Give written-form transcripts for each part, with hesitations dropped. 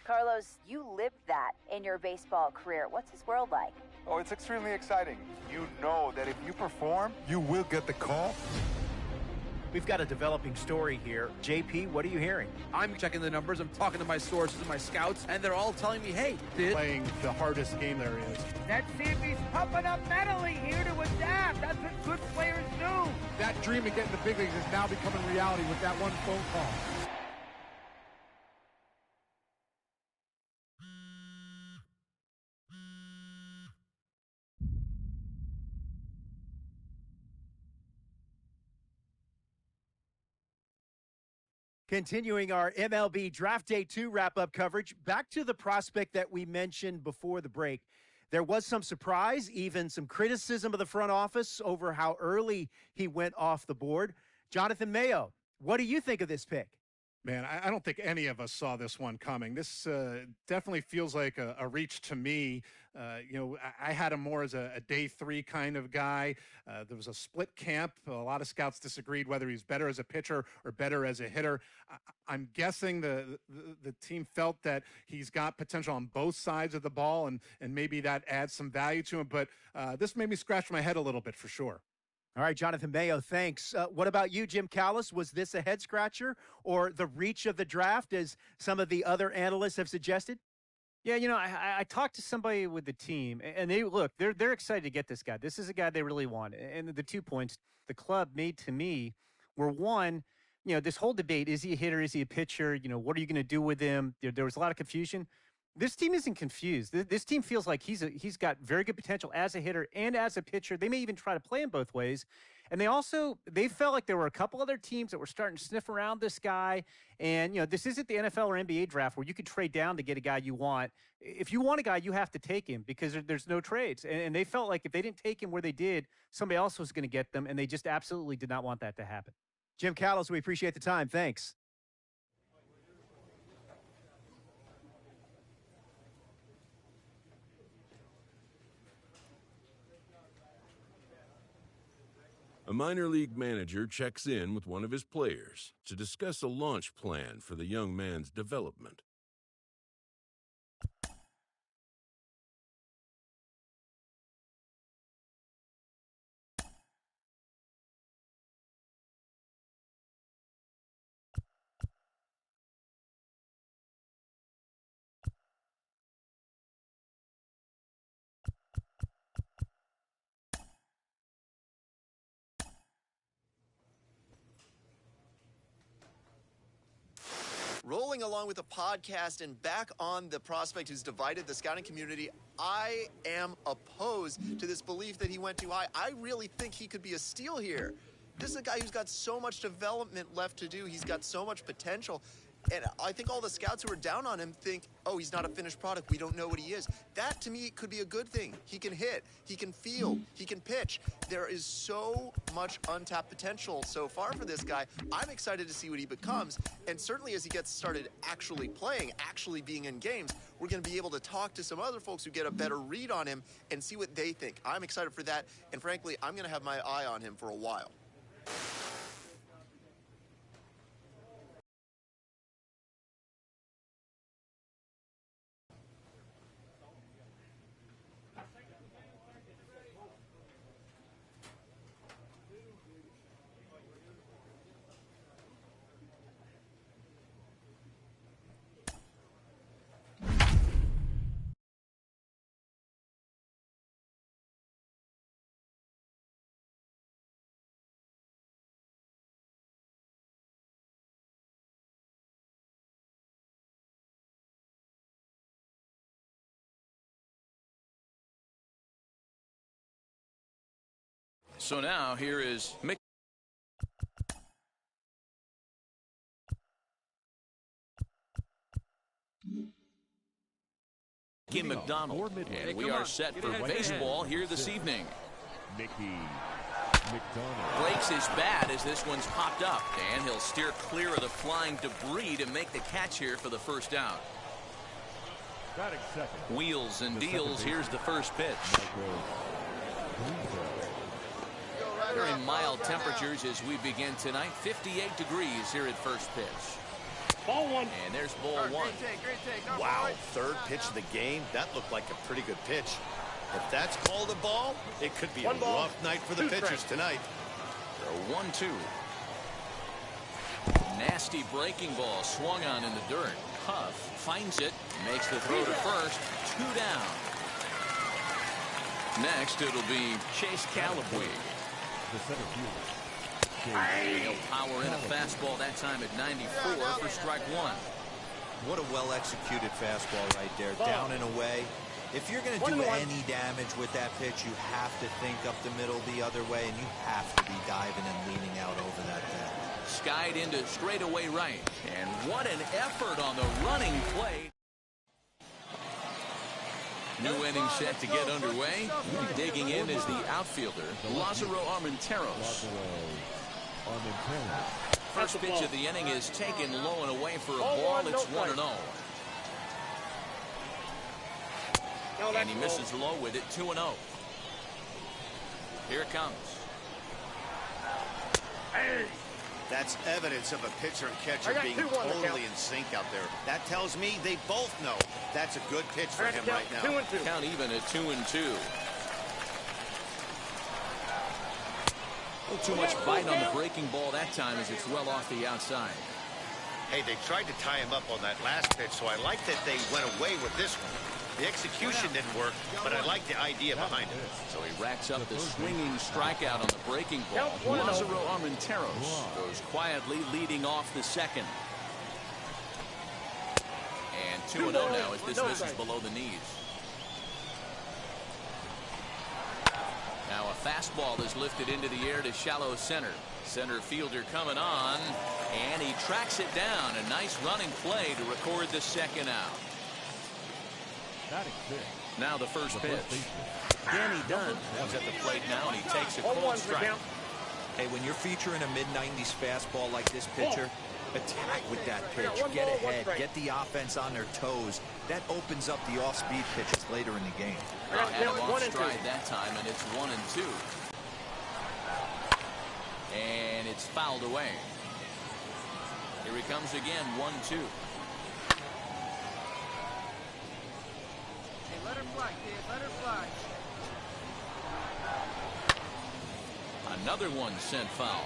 Carlos, you lived that in your baseball career. What's his world like? Oh, it's extremely exciting. You know that if you perform, you will get the call. We've got a developing story here. JP, what are you hearing? I'm checking the numbers. I'm talking to my sources and my scouts, and they're all telling me, hey, playing the hardest game there is. Let's see if he's pumping up mentally here to adapt. That's what good players do. That dream of getting the big leagues is now becoming reality with that one phone call. Continuing our MLB Draft Day 2 wrap-up coverage, back to the prospect that we mentioned before the break. There was some surprise, even some criticism of the front office over how early he went off the board. Jonathan Mayo, what do you think of this pick? Man, I don't think any of us saw this one coming. This definitely feels like a reach to me. I had him more as a day 3 kind of guy. There was a split camp. A lot of scouts disagreed whether he's better as a pitcher or better as a hitter. I'm guessing the team felt that he's got potential on both sides of the ball, and maybe that adds some value to him. But this made me scratch my head a little bit for sure. All right, Jonathan Mayo, thanks. What about you, Jim Callis? Was this a head-scratcher or the reach of the draft, as some of the other analysts have suggested? Yeah, I talked to somebody with the team, and they're excited to get this guy. This is a guy they really want. And the 2 points the club made to me were, one, this whole debate, is he a hitter, is he a pitcher? What are you going to do with him? There was a lot of confusion. This team isn't confused. This team feels like he's got very good potential as a hitter and as a pitcher. They may even try to play him both ways. And they felt like there were a couple other teams that were starting to sniff around this guy. And, this isn't the NFL or NBA draft where you could trade down to get a guy you want. If you want a guy, you have to take him because there's no trades. And they felt like if they didn't take him where they did, somebody else was going to get them. And they just absolutely did not want that to happen. Jim Callis, we appreciate the time. Thanks. A minor league manager checks in with one of his players to discuss a launch plan for the young man's development. Rolling along with the podcast and back on the prospect who's divided the scouting community, I am opposed to this belief that he went too high. I really think he could be a steal here. This is a guy who's got so much development left to do. He's got so much potential. And I think all the scouts who are down on him think, oh, he's not a finished product. We don't know what he is. That, to me, could be a good thing. He can hit. He can field. He can pitch. There is so much untapped potential so far for this guy. I'm excited to see what he becomes. And certainly as he gets started actually playing, actually being in games, we're going to be able to talk to some other folks who get a better read on him and see what they think. I'm excited for that. And frankly, I'm going to have my eye on him for a while. So now here is Mcdonald, and we are set for baseball here this evening. McDonald breaks his bat as this one's popped up, and he'll steer clear of the flying debris to make the catch here for the first down. Wheels and deals. Here's the first pitch. Very mild temperatures as we begin tonight. 58 degrees here at first pitch. Ball one. And there's ball one. Great take. No, Wow, boy. third pitch of the game. That looked like a pretty good pitch. If that's called a ball, it could be a rough night for the pitchers tonight. 1-2. Nasty breaking ball swung on in the dirt. Huff finds it, makes the throw to first. 2 down. Next, it'll be Chase Callaway. The center fielder. He'll power in a fastball that time at 94 for strike one. What a well-executed fastball right there, down and away. If you're going to do any damage with that pitch, you have to think up the middle the other way, and you have to be diving and leaning out over that thing. Skied into straightaway right. And what an effort on the running play. New inning set to get underway. Digging in is the outfielder, Lázaro Armenteros. First pitch of the inning is taken low and away for a ball. It's 1-0. And he misses low with it. 2-0. Here it comes. That's evidence of a pitcher and catcher being totally in sync out there. That tells me they both know that's a good pitch for him right now. 2-2. Count even at 2-2. A little too much bite on the breaking ball that time as it's well off the outside. Hey, they tried to tie him up on that last pitch, so I like that they went away with this one. The execution didn't work, but I like the idea behind it. So he racks up the swinging strikeout on the breaking ball. Lázaro Armenteros goes quietly leading off the second. And 2-0 now as this misses below the knees. Now a fastball is lifted into the air to shallow center. Center fielder coming on, and he tracks it down. A nice running play to record the second out. Now the first pitch. Danny Dunn is at the plate now, and he takes a cold strike. Hey, when you're featuring a mid-90s fastball like this pitcher, attack with that pitch. Get ahead. Get the offense on their toes. That opens up the off-speed pitches later in the game. Had him off stride that time, and it's 1-2. And it's fouled away. Here he comes again, 1-2. Let her fly, kid. Let her fly. Another one sent foul.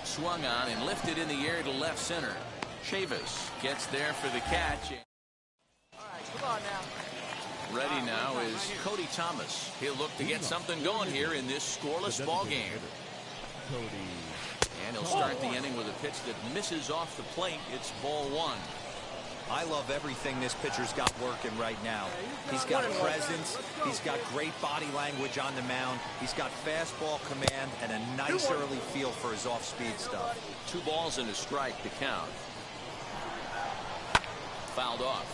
Swung on and lifted in the air to left center. Chavis gets there for the catch. All right, come on now. Ready now is Cody Thomas. He'll look to get something going here in this scoreless ball game. And he'll start the inning with a pitch that misses off the plate. It's ball one. I love everything this pitcher's got working right now. He's got presence. He's got great body language on the mound. He's got fastball command and a nice early feel for his off-speed stuff. 2 balls and a strike to count. Fouled off.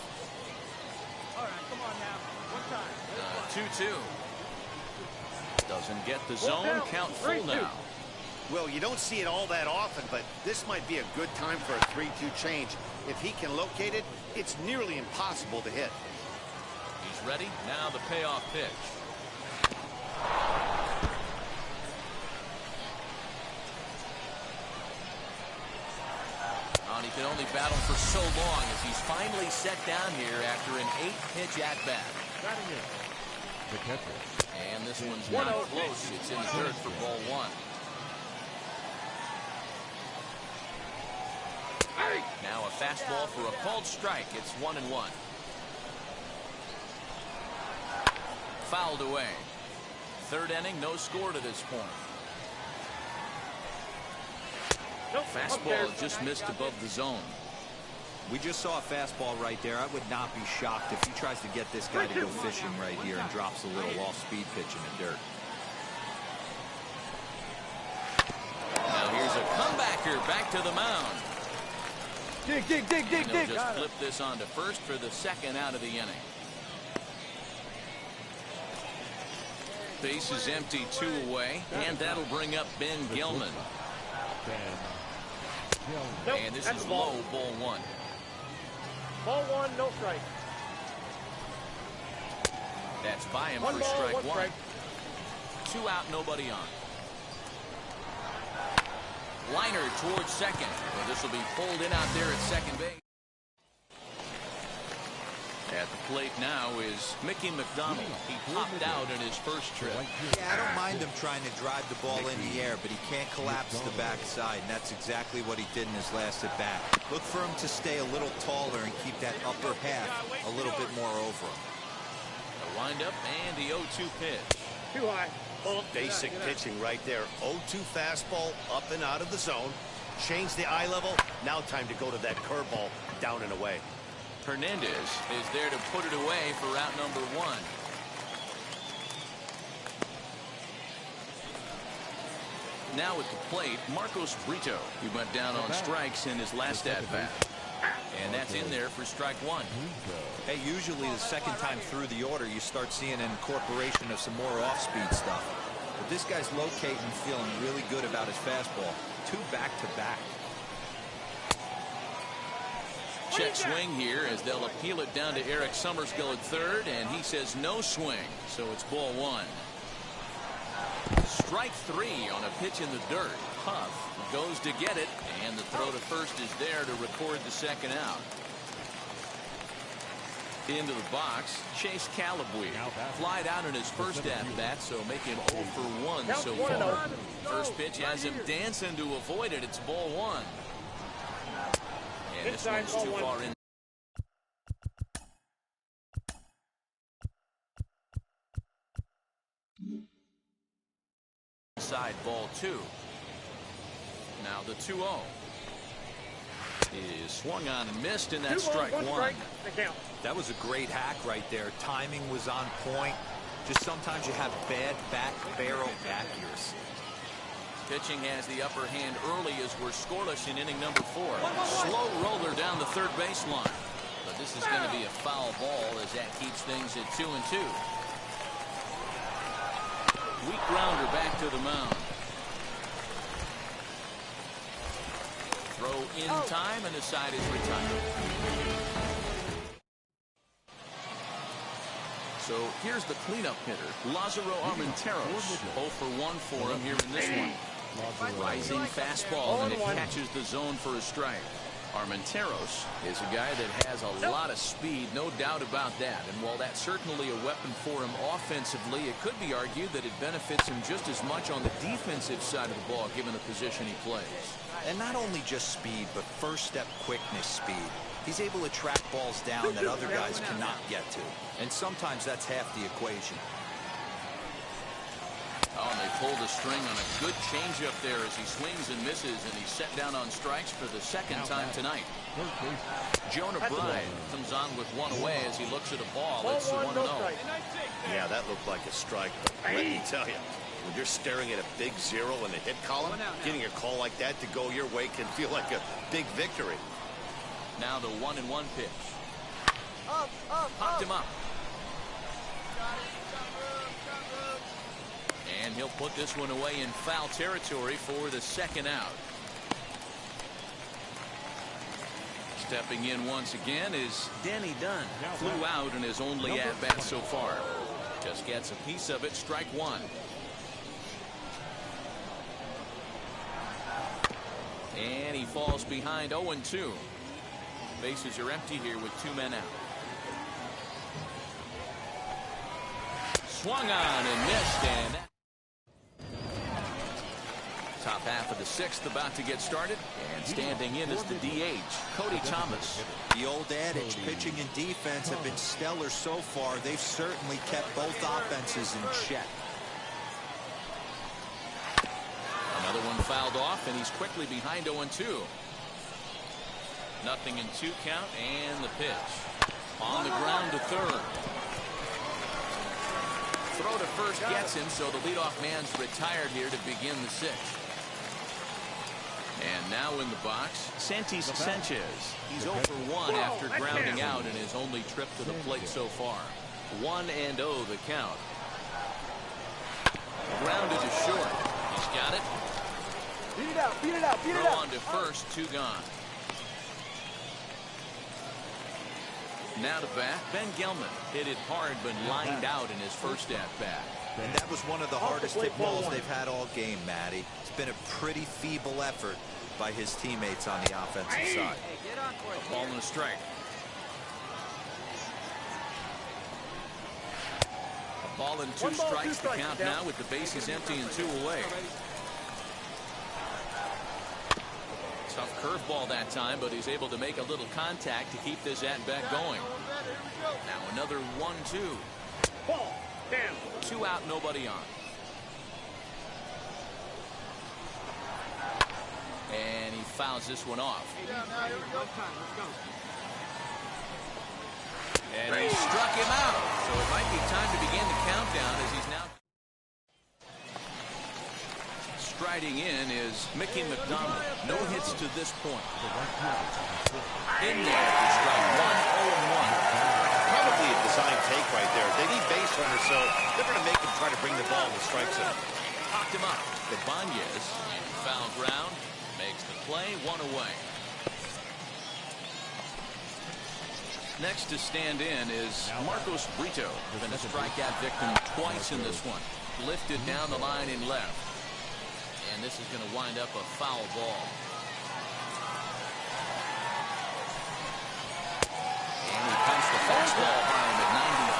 All right, come on now. One time. 2-2. Doesn't get the zone. Count full now. Well, you don't see it all that often, but this might be a good time for a 3-2 change. If he can locate it, it's nearly impossible to hit. He's ready. Now the payoff pitch. And he can only battle for so long as he's finally set down here after an 8-pitch at-bat. The catcher. And this one's not close. It's in the third for ball one. Now a fastball for a called strike. It's 1-1. Fouled away. Third inning, no score to this point. Fastball just missed above the zone. We just saw a fastball right there. I would not be shocked if he tries to get this guy to go fishing right here and drops a little off-speed pitch in the dirt. Now here's a comebacker back to the mound. Dig. They'll just flip this on to first for the second out of the inning. Base is empty, 2 away, and that'll bring up Ben Gilman. And this is low, ball one. Ball one, no strike. That's by him for strike one. 2 out, nobody on. Liner towards second. Well, this will be pulled in out there at second base. At the plate now is Mickey McDonald. He popped out in his first trip. Yeah, I don't mind him trying to drive the ball in the air, but he can't collapse the backside, and that's exactly what he did in his last at bat. Look for him to stay a little taller and keep that upper half a little bit more over him. The windup and the 0-2 pitch. Too high. Basic pitching right there. 0-2 fastball up and out of the zone. Change the eye level. Now time to go to that curveball down and away. Hernandez is there to put it away for route number 1. Now at the plate, Marcos Brito. He went down on strikes in his last at-bat. And that's in there for strike 1. Hey, usually the second time through the order, you start seeing an incorporation of some more off-speed stuff. But this guy's locating and feeling really good about his fastball. 2 back-to-back. Check swing here as they'll appeal it down to Eric Summerskill at third, and he says no swing, so it's ball 1. Strike 3 on a pitch in the dirt. Huff goes to get it, and the throw to first is there to record the second out. Into the box, Chase Calabwe. Flied out in his first at-bat, so make him 0 for 1 so far. First pitch has him dancing to avoid it. It's ball 1. And this one's too far in. Side ball 2. Now the 2-0 is swung on and missed, and that's strike 1. That was a great hack right there. Timing was on point. Just sometimes you have bad back barrel accuracy. Pitching has the upper hand early as we're scoreless in inning number 4. Slow roller down the third baseline. But this is going to be a foul ball as that keeps things at 2-2. Weak grounder back to the mound. Throw in time, and the side is retired. So here's the cleanup hitter, Lázaro Armenteros. 0 for 1 for him here in this one. Rising fastball, and it catches the zone for a strike. Armenteros is a guy that has a lot of speed, no doubt about that. And while that's certainly a weapon for him offensively, it could be argued that it benefits him just as much on the defensive side of the ball, given the position he plays. And not only just speed, but first step quickness speed. He's able to track balls down that other guys cannot get to. And sometimes that's half the equation. Oh, and they pulled a string on a good changeup there as he swings and misses, and he's set down on strikes for the second time tonight. Jonah Bryan comes on with 1 away as he looks at a ball. It's 1-0. Yeah, that looked like a strike. But let me tell you, when you're staring at a big 0 in the hit column, getting a call like that to go your way can feel like a big victory. Now the 1-1 pitch. Popped him up. And he'll put this one away in foul territory for the second out. Stepping in once again is Danny Dunn. Flew out in his only at-bat so far. Just gets a piece of it, strike 1. And he falls behind 0-2. Bases are empty here with 2 men out. Swung on and missed, and that top half of the 6th about to get started, and standing in is the DH, Cody Thomas. The old adage, pitching and defense have been stellar so far. They've certainly kept both offenses in check. Another one fouled off, and he's quickly behind 0-2. Nothing in 2 count, and the pitch. On the ground to third. Throw to first gets him, so the leadoff man's retired here to begin the 6th. And now in the box, Santis Sanchez. He's 0 for 1 after grounding out in his only trip to the plate so far. 1-0 the count. Grounded to short. He's got it. Beat it out, beat it out, beat it out. Throw on to first, 2 gone. Now to bat, Ben Gelman hit it hard but lined out in his first at-bat. And that was one of the hardest hit balls they've had all game, Matty. It's been a pretty feeble effort by his teammates on the offensive side. A ball and a strike. A ball and two strikes to count now with the bases empty and 2 away. Tough curveball that time, but he's able to make a little contact to keep this at-bat going. Now another 1-2. Ball. 2 out, nobody on. And he fouls this one off. And he struck him out. So it might be time to begin the countdown as he's now. Striding in is Mickey McDonald. No hits to this point. In there for strike 1, 0-1. Probably a design take right there. They need base runners, so they're going to make him try to bring the ball in the strike zone. Popped him up. Ibanez, foul ground, makes the play, 1 away. Next to stand in is Marcos Brito. Been a strikeout victim twice in this one. Lifted down the line in left. And this is going to wind up a foul ball. And he punched the fastball by him at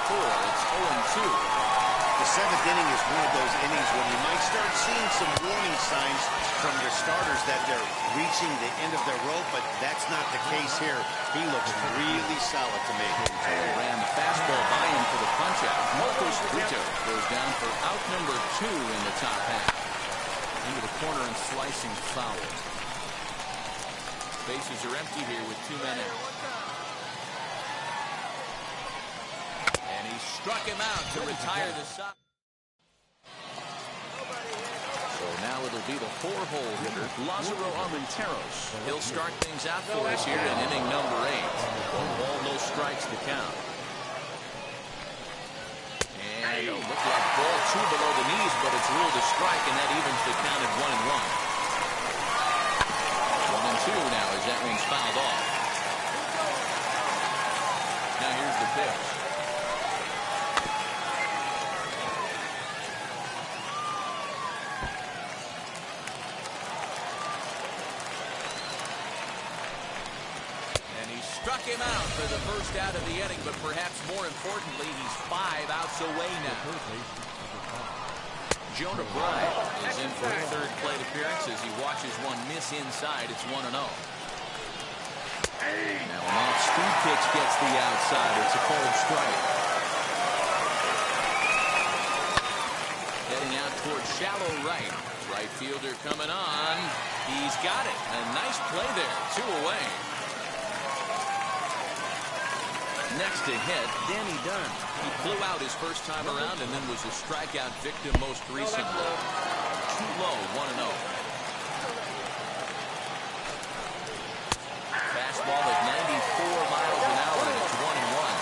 94. It's 0-2. The 7th inning is one of those innings when you might start seeing some warning signs from your starters that they're reaching the end of their rope, but that's not the case here. He looks really solid to me. Ran the fastball by him for the punch-out. Marcos Brito goes down for out number 2 in the top half. Into the corner and slicing foul. Bases are empty here with 2 men out. And he struck him out to retire the side. So now it'll be the 4-hole hitter, Lázaro Armenteros. He'll start things out for us here in inning number 8. All no strikes to count. And it'll look like ball 2 below the knees, but it's ruled a strike, and that evens the count at 1-1. 1-2 now as that one's fouled off. Now here's the pitch. Struck him out for the first out of the inning, but perhaps more importantly, he's 5 outs away now. Jonah Bryan is in for a 3rd plate appearance as he watches one miss inside. It's 1-0. Now an off-speed pitch gets the outside. It's a cold strike. Heading out towards shallow right. Right fielder coming on. He's got it. A nice play there. 2 away. Next to hit, Danny Dunn. He blew out his first time around and then was a strikeout victim most recently. Too low, 1-0. Fastball at 94 miles an hour, and it's 1-1.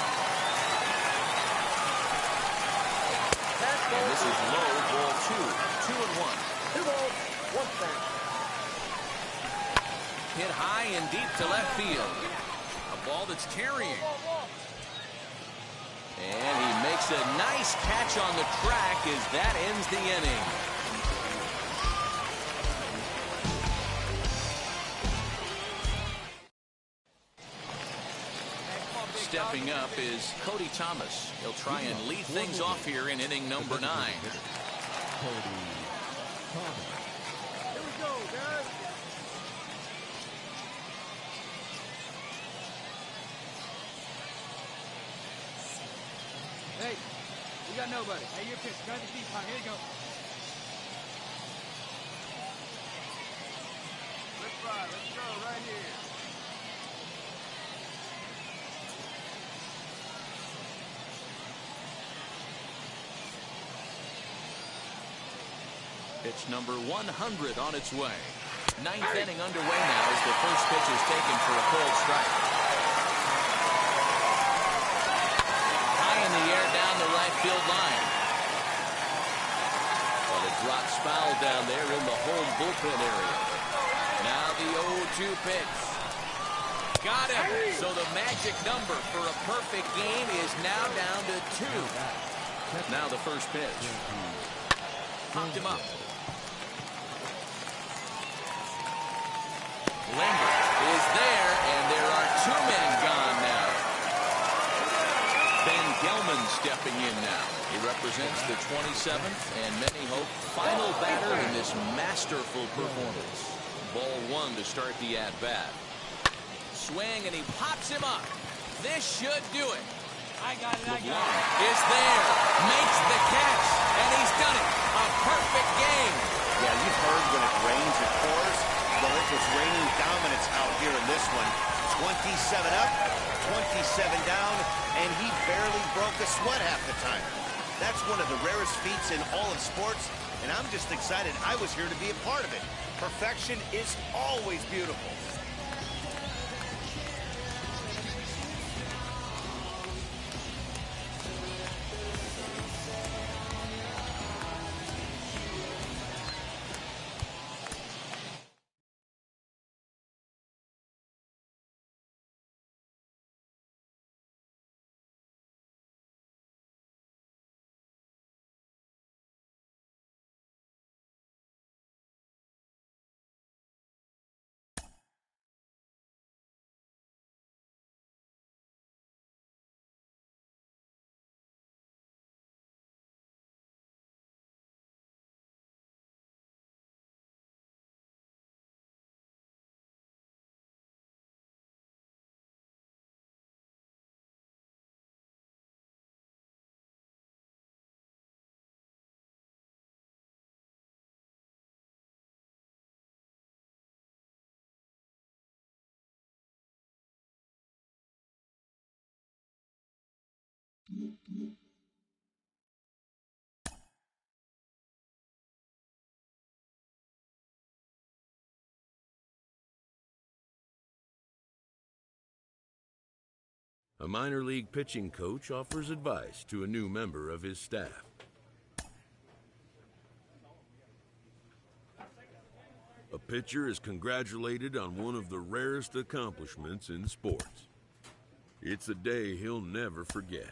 And this is low, ball 2, 2-1. 2 balls, 1 strike. Hit high and deep to left field. A ball that's carrying. And he makes a nice catch on the track as that ends the inning. Stepping up is Cody Thomas. He'll try and lead things off here in inning number 9. Cody Thomas. Here we go, guys. Hey, we got nobody. Hey, your pitch. Got the deep high. Here you go. Let's ride. Let's go right here. Pitch number 100 on its way. 9th inning underway now as the first pitch is taken for a cold strike. In the air down the right field line. Well, it drops foul down there in the home bullpen area. Now the 0-2 pitch. Got him. So the magic number for a perfect game is now down to 2. Now the first pitch. Popped him up. Limber is there, and there are 2 men gone now. Ben Gelman stepping in now. He represents the 27th, and many hope final batter in this masterful performance. Ball 1 to start the at-bat. Swing, and he pops him up. This should do it. I got it. Is there, makes the catch, and he's done it. A perfect game. Yeah, you've heard when it rains, it pours. Well, it was raining dominance out here in this one. 27 up, 27 down, and he barely broke a sweat half the time. That's one of the rarest feats in all of sports, and I'm just excited I was here to be a part of it. Perfection is always beautiful. A minor league pitching coach offers advice to a new member of his staff. A pitcher is congratulated on one of the rarest accomplishments in sports. It's a day he'll never forget.